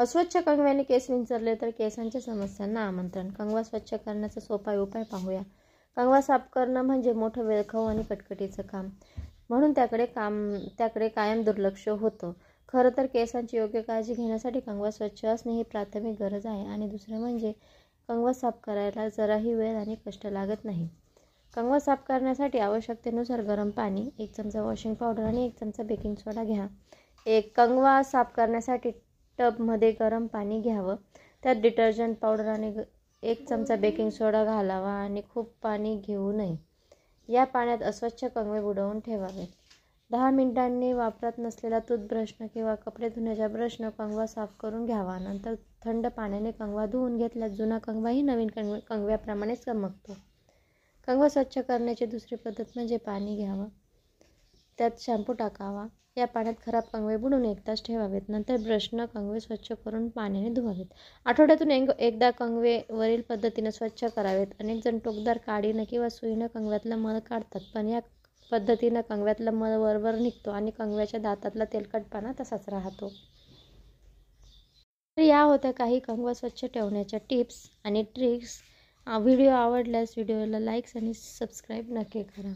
अस्वच्छ कंगव्याने केस विंचरले तर केसांच्या समस्यांना आमंत्रण. कंगवा स्वच्छ करण्याचा सोपा उपाय पाहूया. कंगवा साफ करणं म्हणजे मोठं वेळखाऊ आणि कटकटीचं काम, म्हणून त्याकडे कायम दुर्लक्ष होतं. खरं तर केसांची योग्य काळजी घेण्यासाठी कंगवा स्वच्छ असणे ही प्राथमिक गरज आहे. आणि दुसरे म्हणजे कंगवा साफ करायला जराही वेळ आणि कष्ट लागत नाही. कंगवा साफ करण्यासाठी आवश्यकतेनुसार गरम पाणी, 1 चमचा वॉशिंग पावडर आणि 1 चमचा बेकिंग सोडा घ्या. कंगवा साफ करण्यासाठी टबमध्ये गरम पाणी घ्यावं. त्यात डिटर्जंट पावडर आणि 1 चमचा बेकिंग सोडा घालावा आणि खूप पाणी घेऊ नये. या पाण्यात अस्वच्छ कंगवे बुडवून ठेवावेत. 10 मिनिटांनी वापरात नसलेला टूथब्रशनं किंवा कपडे धुण्याच्या ब्रशनं कंगवा साफ करून घ्यावा. नंतर थंड पाण्याने कंगवा धुवून घेतल्यास जुना कंगवाही नवीन कंगव्याप्रमाणेच चमकतो. कंगवा स्वच्छ करण्याची दुसरी पद्धत म्हणजे पाणी घ्यावं. त्यात शॅम्पू टाकावा. या पाण्यात खराब कंगवे बुडवून 1 तास ठेवावेत. नंतर ब्रशनं कंगवे स्वच्छ करून पाण्याने धुवावेत. आठवड्यातून एकदा कंगवे वरील पद्धतीनं स्वच्छ करावेत. अनेक जण टोकदार काडीनं किंवा सुईनं कंगव्यातला मळ काढतात, पण या पद्धतीनं कंगव्यातला मळ वरवर निघतो आणि कंगव्याच्या दातातला तेलकटपणा तसाच राहतो. तर या होत्या काही कंगवा स्वच्छ ठेवण्याच्या टिप्स आणि ट्रिक्स. व्हिडिओ आवडल्यास व्हिडिओला लाईक्स आणि सबस्क्राईब नक्की करा.